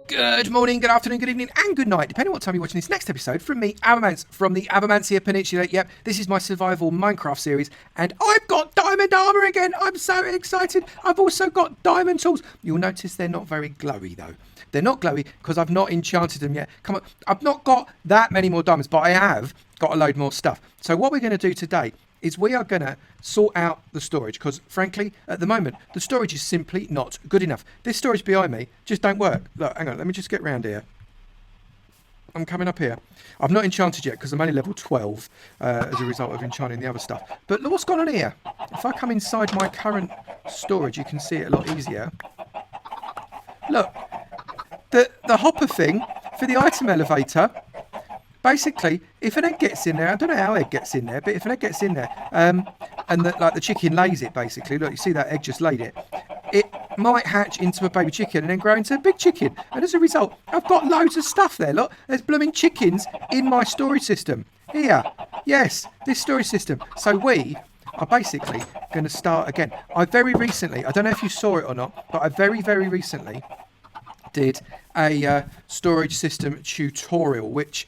Good morning, good afternoon, good evening, and good night, depending on what time you're watching this next episode from me, Avomance, from the Avomancia Peninsula. Yep, this is my survival Minecraft series, and I've got diamond armor again. I'm so excited. I've also got diamond tools. You'll notice they're not very glowy, though. They're not glowy because I've not enchanted them yet. Come on, I've not got that many more diamonds, but I have got a load more stuff. So what we're going to do today is we are going to sort out the storage because, frankly, at the moment, the storage is simply not good enough. This storage behind me just don't work. Look, hang on, let me just get round here. I'm coming up here. I've not enchanted yet because I'm only level 12 as a result of enchanting the other stuff. But look what's gone on here. If I come inside my current storage, you can see it a lot easier. Look, the hopper thing for the item elevator. Basically, if an egg gets in there, I don't know how egg gets in there, but if an egg gets in there, and the chicken lays it, basically, look, you see that egg just laid it, it might hatch into a baby chicken and then grow into a big chicken. And as a result, I've got loads of stuff there. Look, there's blooming chickens in my storage system. Here, yes, this storage system. So we are basically going to start again. I very recently, I don't know if you saw it or not, but I very, very recently did a storage system tutorial, which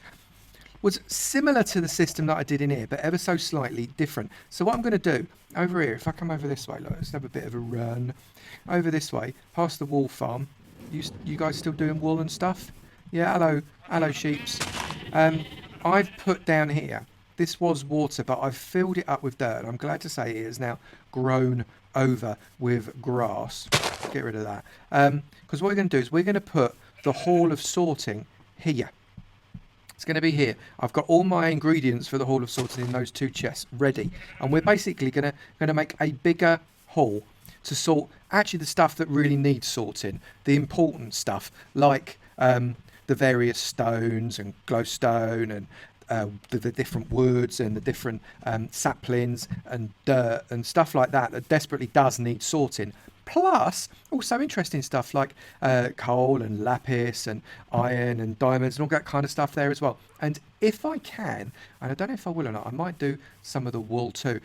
was similar to the system that I did in here, but ever so slightly different. So what I'm going to do over here, if I come over this way, look, let's have a bit of a run over this way, past the wool farm. You guys still doing wool and stuff? Yeah, hello sheeps. I've put down here, this was water, but I've filled it up with dirt. I'm glad to say it is now grown over with grass. Get rid of that. Because what we're going to do is we're going to put the hall of sorting here. It's going to be here. I've got all my ingredients for the hall of sorting in those two chests ready, and we're basically going to make a bigger hall to sort actually the stuff that really needs sorting, the important stuff like the various stones and glowstone and the different woods and the different saplings and dirt and stuff like that desperately does need sorting. Plus, also interesting stuff like coal and lapis and iron and diamonds and all that kind of stuff there as well. And if I can, and I don't know if I will or not, I might do some of the wool too.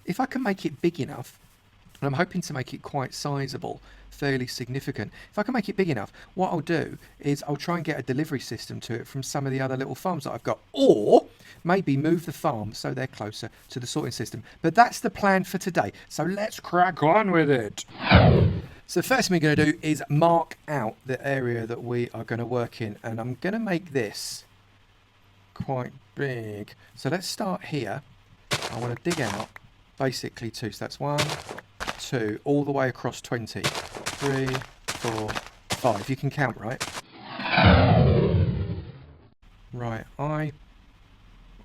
If I can make it big enough, and I'm hoping to make it quite sizable, fairly significant. If I can make it big enough, what I'll do is I'll try and get a delivery system to it from some of the other little farms that I've got, or maybe move the farm so they're closer to the sorting system. But that's the plan for today, so let's crack on with it. So the first thing we're going to do is mark out the area that we are going to work in, and I'm going to make this quite big. So let's start here. I want to dig out basically 2, so that's 1, 2, all the way across 20, 3, 4, 5. You can count, right? Right, I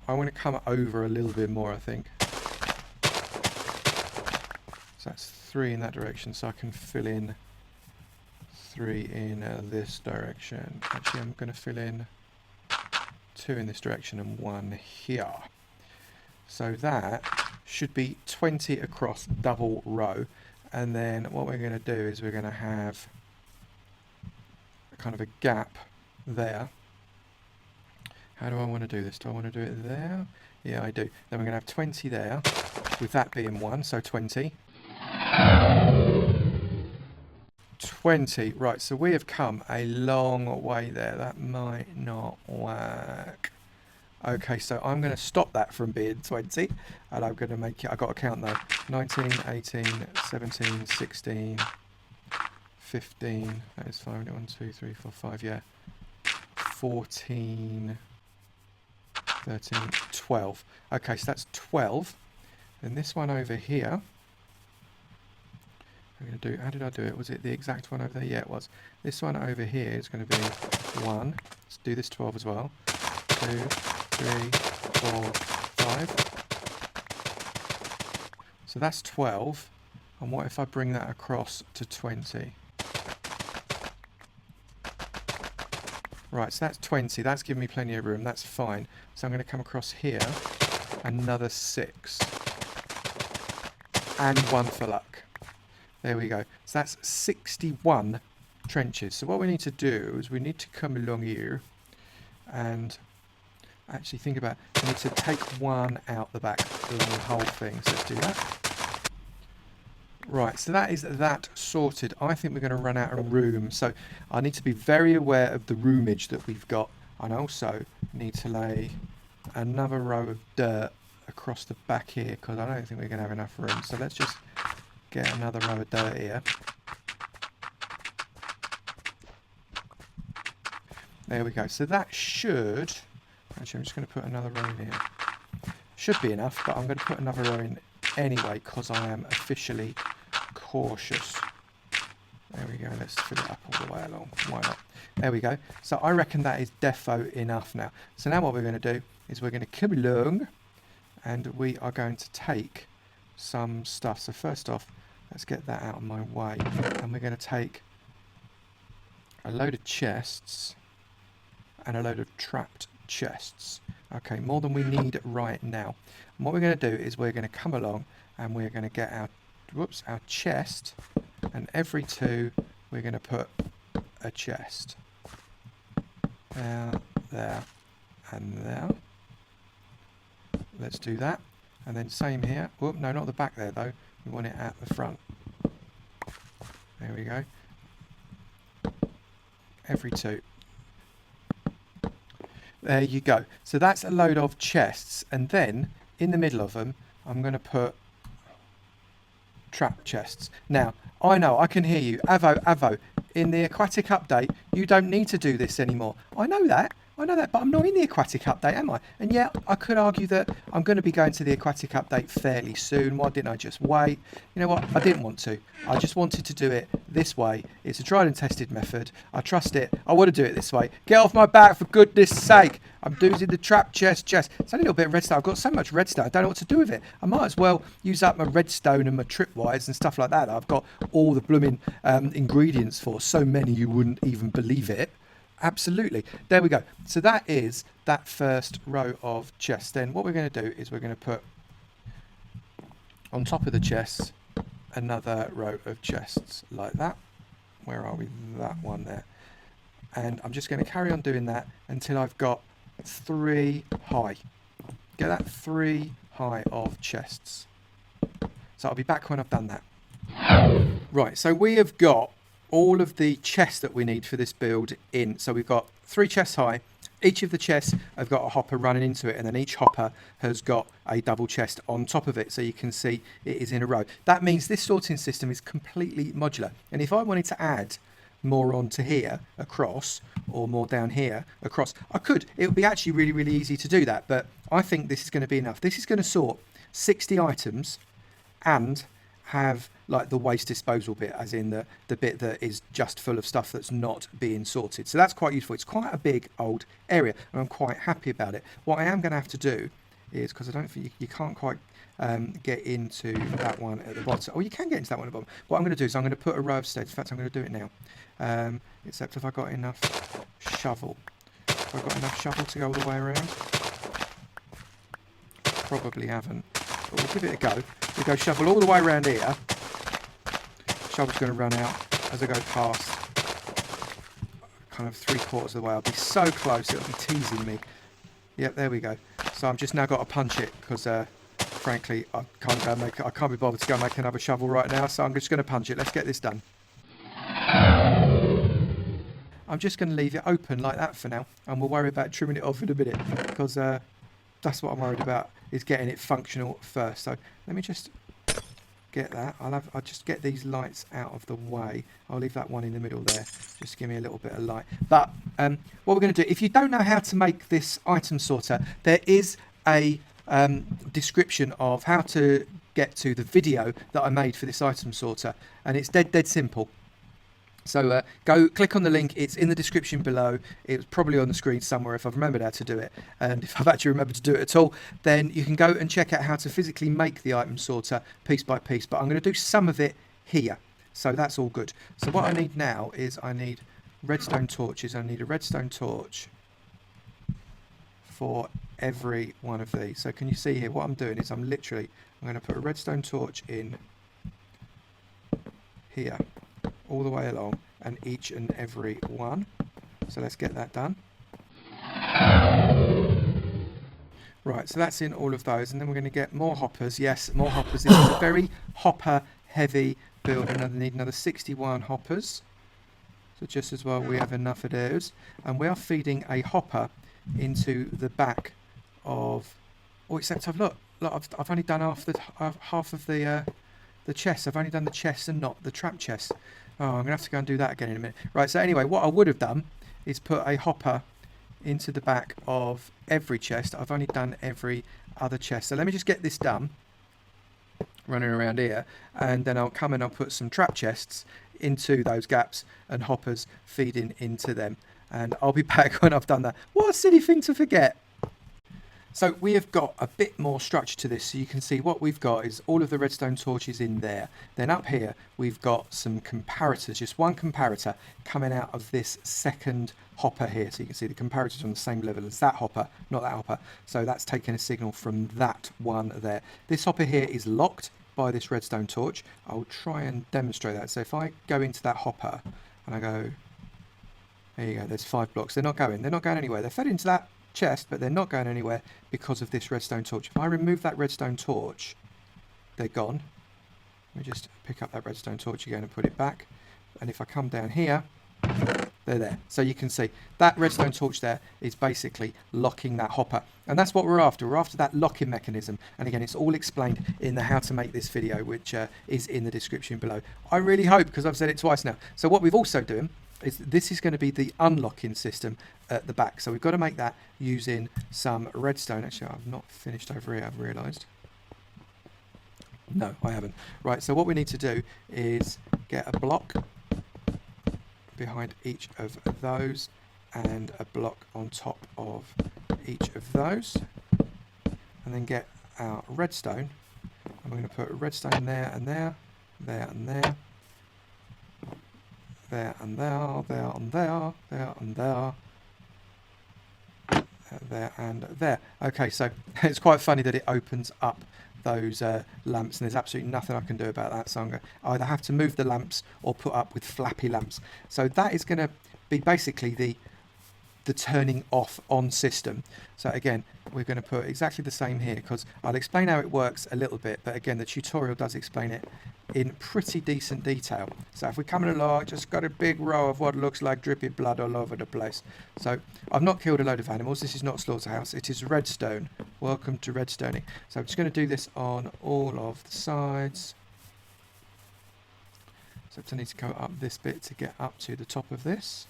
want to come over a little bit more, I think. So that's 3 in that direction, so I can fill in 3 in this direction. Actually, I'm going to fill in 2 in this direction and 1 here. So that should be 20 across double row. And then what we're going to do is we're going to have a kind of a gap there. How do I want to do this? Do I want to do it there? Yeah, I do. Then we're going to have 20 there, with that being 1, so 20. 20. Right, so we have come a long way there. That might not work. Okay, so I'm going to stop that from being 20, and I'm going to make it, I've got to count though, 19, 18, 17, 16, 15, that is 5, 1, 2, 3, 4, 5, yeah, 14, 13, 12. Okay, so that's 12. Then this one over here, I'm going to do, how did I do it? Was it the exact one over there? Yeah, it was. This one over here is going to be 1. Let's do this 12 as well. 2, 3, 4, 5. So that's 12. And what if I bring that across to 20? Right, so that's 20. That's giving me plenty of room. That's fine. So I'm going to come across here. Another 6. And 1 for luck. There we go. So that's 61 trenches. So what we need to do is we need to come along here and actually think about, we need to take 1 out the back along the whole thing. So let's do that. Right, so that is that sorted. I think we're going to run out of room, so I need to be very aware of the roomage that we've got, and also need to lay another row of dirt across the back here, because I don't think we're going to have enough room. So let's just get another row of dirt here. There we go. So that should... Actually, I'm just going to put another row in here. Should be enough, but I'm going to put another row in anyway, because I am officially cautious. There we go. Let's fill it up all the way along. Why not? There we go. So I reckon that is defo enough now. So now what we're going to do is we're going to come along and we are going to take some stuff. So first off, let's get that out of my way. And we're going to take a load of chests and a load of trapped chests. Okay, more than we need right now. And what we're going to do is we're going to come along and we're going to get our chest, and every two we're going to put a chest. There, there, and there. Let's do that. And then same here. Whoop, no, not the back there though. We want it at the front. There we go. Every two. There you go. So that's a load of chests, and then in the middle of them I'm going to put trap chests. Now I know, I can hear you, Avo, in the Aquatic update you don't need to do this anymore. I know that, but I'm not in the Aquatic update, am I? And yeah, I could argue that I'm going to be going to the Aquatic update fairly soon. Why didn't I just wait? You know what, I didn't want to. I just wanted to do it this way. It's a tried and tested method. I trust it. I want to do it this way. Get off my back, for goodness sake. I'm using the trap chest. It's only a little bit of redstone. I've got so much redstone, I don't know what to do with it. I might as well use up my redstone and my tripwires and stuff like that. I've got all the blooming ingredients for. So many you wouldn't even believe it. Absolutely. There we go. So that is that first row of chests. Then what we're going to do is we're going to put on top of the chests another row of chests like that. Where are we? That one there. And I'm just going to carry on doing that until I've got 3 high. Get that 3 high of chests. So I'll be back when I've done that. Right, so we have got all of the chests that we need for this build in. So we've got 3 chests high. Each of the chests have got a hopper running into it, and then each hopper has got a double chest on top of it, so you can see it is in a row. That means this sorting system is completely modular, and if I wanted to add more onto here across, or more down here across, I could. It would be actually really easy to do that, but I think this is going to be enough. This is going to sort 60 items and have like the waste disposal bit, as in the bit that is just full of stuff that's not being sorted. So that's quite useful. It's quite a big old area, and I'm quite happy about it. What I am going to have to do is, because I don't think you can't quite get into that one at the bottom. Oh, you can get into that one at the bottom. What I'm going to do is I'm going to put a row of stairs. In fact, I'm going to do it now. Except have I got enough shovel? Have I got enough shovel to go all the way around? Probably haven't. But we'll give it a go. We go shovel all the way around here. Shovel's going to run out as I go past kind of 3/4 of the way. I'll be so close, it'll be teasing me. Yep, there we go. So I've just now got to punch it because, frankly, I can't be bothered to go make another shovel right now. So I'm just going to punch it. Let's get this done. I'm just going to leave it open like that for now, and we'll worry about trimming it off in a minute, because that's what I'm worried about, is getting it functional first. So let me just get that. I'll just get these lights out of the way. I'll leave that one in the middle there, just to give me a little bit of light. But what we're going to do, if you don't know how to make this item sorter, there is a description of how to get to the video that I made for this item sorter, and it's dead simple. So go click on the link. It's in the description below. It's probably on the screen somewhere if I've remembered how to do it. And if I've actually remembered to do it at all, then you can go and check out how to physically make the item sorter piece by piece. But I'm going to do some of it here. So that's all good. So what I need now is I need redstone torches. I need a redstone torch for every one of these. So can you see here what I'm doing is I'm going to put a redstone torch in here, all the way along, and each and every one. So let's get that done. Right, so that's in all of those, and then we're going to get more hoppers. Yes, more hoppers. This is a very hopper heavy build. And I need another 61 hoppers. So just as well we have enough of those. And we are feeding a hopper into the back of... Oh, except look, I've only done half of the chest. I've only done the chest and not the trap chest. Oh, I'm going to have to go and do that again in a minute. Right, so anyway, what I would have done is put a hopper into the back of every chest. I've only done every other chest. So let me just get this done, running around here, and then I'll come and I'll put some trap chests into those gaps and hoppers feeding into them. And I'll be back when I've done that. What a silly thing to forget. So we have got a bit more structure to this. So you can see what we've got is all of the redstone torches in there. Then up here, we've got some comparators, just one comparator coming out of this second hopper here. So you can see the comparators on the same level as that hopper, not that hopper. So that's taking a signal from that one there. This hopper here is locked by this redstone torch. I'll try and demonstrate that. So if I go into that hopper and I go, there you go, there's 5 blocks. They're not going anywhere. They're fed into that chest, but they're not going anywhere because of this redstone torch. If I remove that redstone torch, they're gone. Let me just pick up that redstone torch again and put it back. And if I come down here, they're there. So you can see that redstone torch there is basically locking that hopper. And that's what we're after. We're after that locking mechanism. And again, it's all explained in the how to make this video, which is in the description below. I really hope, because I've said it twice now. So what we've also done is this is going to be the unlocking system at the back. So we've got to make that using some redstone. Actually, I've not finished over here, I've realised. No, I haven't. Right, so what we need to do is get a block behind each of those and a block on top of each of those. And then get our redstone. And we're going to put redstone there and there, there and there. There and there, there and there, there and there, there and there. Okay, so it's quite funny that it opens up those lamps, and there's absolutely nothing I can do about that. So I'm going to either have to move the lamps or put up with flappy lamps. So that is going to be basically the turning off on system. So again, we're going to put exactly the same here, because I'll explain how it works a little bit, but again, the tutorial does explain it in pretty decent detail. So if we're coming along, just got a big row of what looks like drippy blood all over the place. So I've not killed a load of animals. This is not a slaughterhouse. It is redstone. Welcome to redstoning. So I'm just going to do this on all of the sides. So I need to go up this bit to get up to the top of this.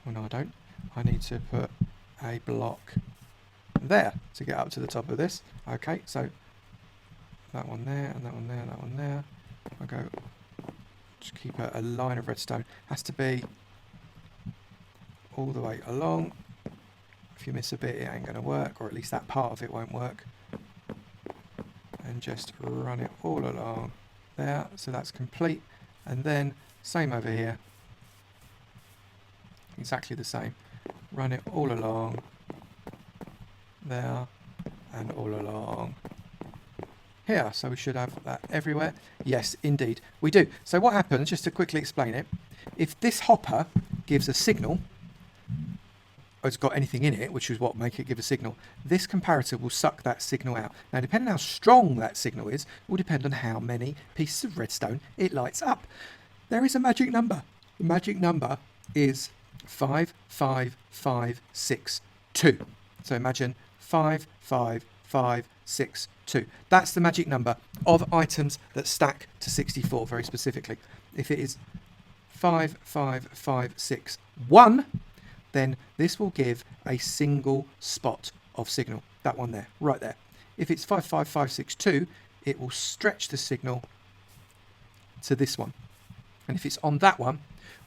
Oh no, I don't. I need to put a block there to get up to the top of this. Okay, so that one there, and that one there, that one there. I go, just keep a line of redstone. Has to be all the way along. If you miss a bit, it ain't going to work, or at least that part of it won't work. And just run it all along there, so that's complete. And then same over here. Exactly the same. Run it all along there and all along here. So we should have that everywhere. Yes, indeed, we do. So what happens, just to quickly explain it, if this hopper gives a signal, or it's got anything in it, which is what make it give a signal, this comparator will suck that signal out. Now, depending on how strong that signal is, will depend on how many pieces of redstone it lights up. There is a magic number. The magic number is 55562. So imagine 55562. That's the magic number of items that stack to 64, very specifically. If it is 55561, then this will give a single spot of signal. That one there, right there. If it's 55562, it will stretch the signal to this one. And if it's on that one,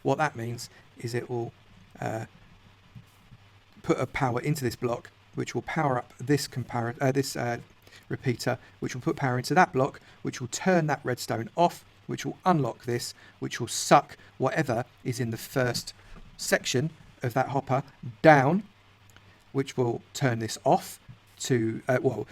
what that means is it will put a power into this block, which will power up this repeater, which will put power into that block, which will turn that redstone off, which will unlock this, which will suck whatever is in the first section of that hopper down, which will turn this off to,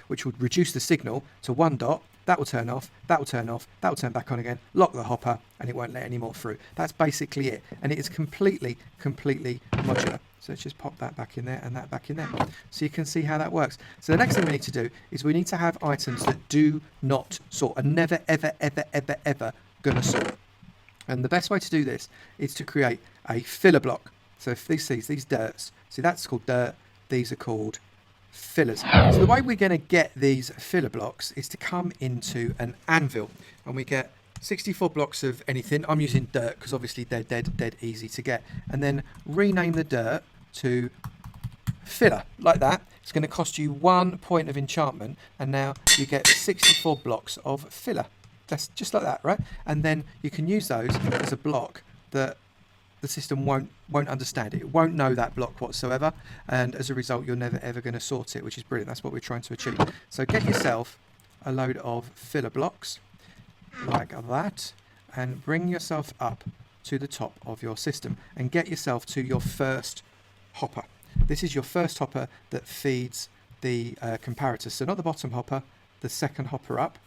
which will reduce the signal to 1 dot. That will turn off, that will turn off, that will turn back on again, lock the hopper, and it won't let any more through. That's basically it. And it is completely modular. So let's just pop that back in there and that back in there. So you can see how that works. So the next thing we need to do is we need to have items that do not sort, are never, ever, ever, ever, ever going to sort. And the best way to do this is to create a filler block. So if these dirts, see that's called dirt, these are called fillers. So the way we're going to get these filler blocks is to come into an anvil, and we get 64 blocks of anything. I'm using dirt because obviously they're dead easy to get. And then rename the dirt to filler, like that. It's going to cost you 1 point of enchantment, and now you get 64 blocks of filler. That's just like that, right? And then you can use those as a block that the system won't understand it. It won't know that block whatsoever, and as a result you're never ever going to sort it, which is brilliant. That's what we're trying to achieve. So get yourself a load of filler blocks like that, and bring yourself up to the top of your system and get yourself to your first hopper. This is your first hopper that feeds the comparator. So not the bottom hopper, the second hopper up,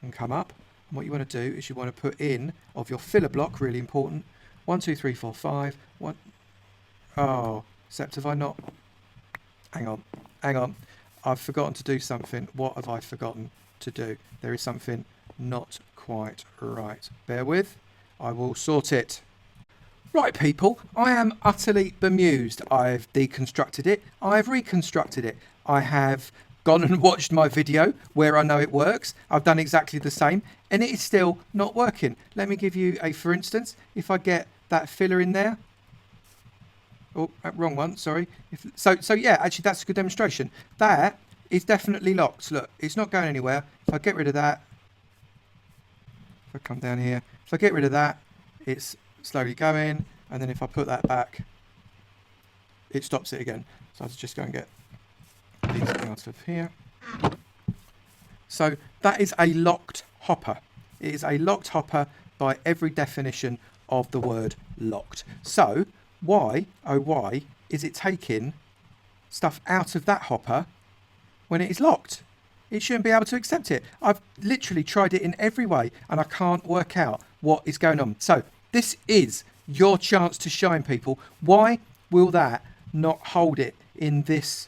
and come up. And what you want to do is you want to put in of your filler block, really important, 1 2 3 4 5 1. Oh, except have I not, hang on, I've forgotten to do something. What have I forgotten to do? There is something not quite right. Bear with, I will sort it. Right people, I am utterly bemused. I've deconstructed it, I've reconstructed it, I have gone and watched my video where I know it works. I've done exactly the same and it is still not working. Let me give you a for instance. If I get that filler in there, oh, wrong one, sorry. So yeah, actually that's a good demonstration. That is definitely locked. Look, it's not going anywhere. If I get rid of that, if I come down here, if I get rid of that, it's slowly going, and then if I put that back, it stops it again. So I'll just go and get these out of here. So that is a locked hopper. It is a locked hopper by every definition of the word locked. So why, oh why, is it taking stuff out of that hopper when it is locked? It shouldn't be able to accept it. I've literally tried it in every way and I can't work out what is going on. So this is your chance to shine, people. Why will that not hold it in this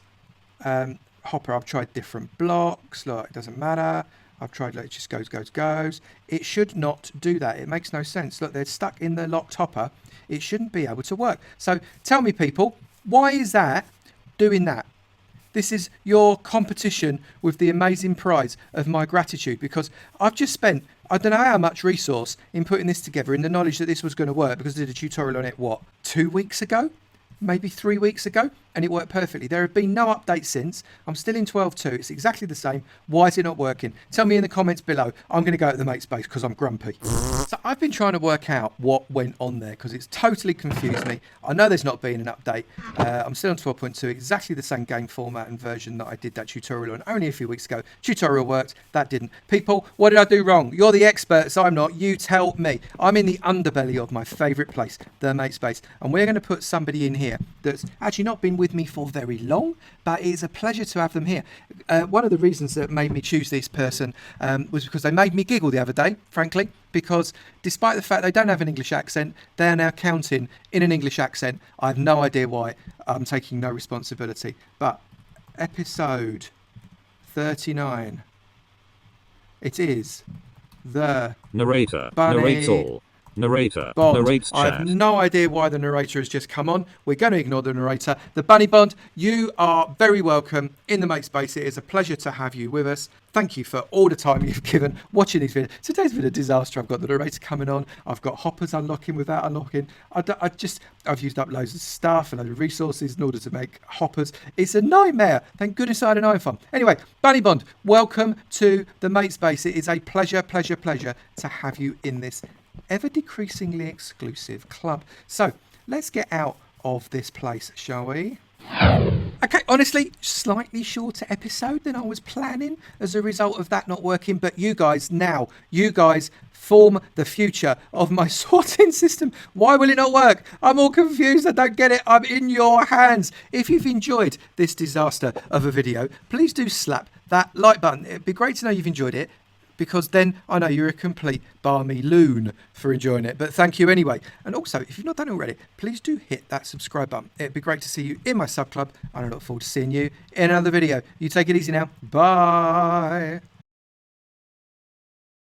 hopper? I've tried different blocks. Look, it doesn't matter. I've tried, like, it just goes. It should not do that. It makes no sense. Look, they're stuck in the locked hopper. It shouldn't be able to work. So tell me, people, why is that doing that? This is your competition with the amazing prize of my gratitude, because I've just spent, I don't know how much resource in putting this together in the knowledge that this was going to work, because I did a tutorial on it, what, 2 weeks ago? Maybe 3 weeks ago, and it worked perfectly. There have been no updates since. I'm still in 12.2. It's exactly the same. Why is it not working? Tell me in the comments below. I'm going to go to the mate space because I'm grumpy. So I've been trying to work out what went on there because it's totally confused me. I know there's not been an update. I'm still on 12.2, exactly the same game format and version that I did that tutorial on only a few weeks ago. Tutorial worked, that didn't. People, what did I do wrong? You're the experts, I'm not. You tell me. I'm in the underbelly of my favourite place, the mate space, and we're going to put somebody in here that's actually not been with me for very long, but it is a pleasure to have them here. One of the reasons that made me choose this person was because they made me giggle the other day, frankly, because despite the fact they don't have an English accent, they are now counting in an English accent. I have no idea why. I'm taking no responsibility. But episode 39, it is the narrator, Bunny narrates all. Narrator, Bond. narrates I chat. have no idea why the narrator has just come on. We're going to ignore the narrator. The Bunny Bond, you are very welcome in the mate space. It is a pleasure to have you with us. Thank you for all the time you've given watching these videos. Today's been a disaster. I've got the narrator coming on. I've got hoppers unlocking without unlocking. I've used up loads of stuff and loads of resources in order to make hoppers. It's a nightmare. Thank goodness I had an iPhone. Anyway, Bunny Bond, welcome to the mate space. It is a pleasure to have you in this ever decreasingly exclusive club. So let's get out of this place, shall we? Okay, honestly, slightly shorter episode than I was planning as a result of that not working, but you guys form the future of my sorting system. Why will it not work? I'm all confused. I don't get it. I'm in your hands. If you've enjoyed this disaster of a video, please do slap that like button. It'd be great to know you've enjoyed it. because then I know you're a complete barmy loon for enjoying it. But thank you anyway. And also, if you've not done it already, please do hit that subscribe button. It'd be great to see you in my sub club, and I look forward to seeing you in another video. You take it easy now. Bye.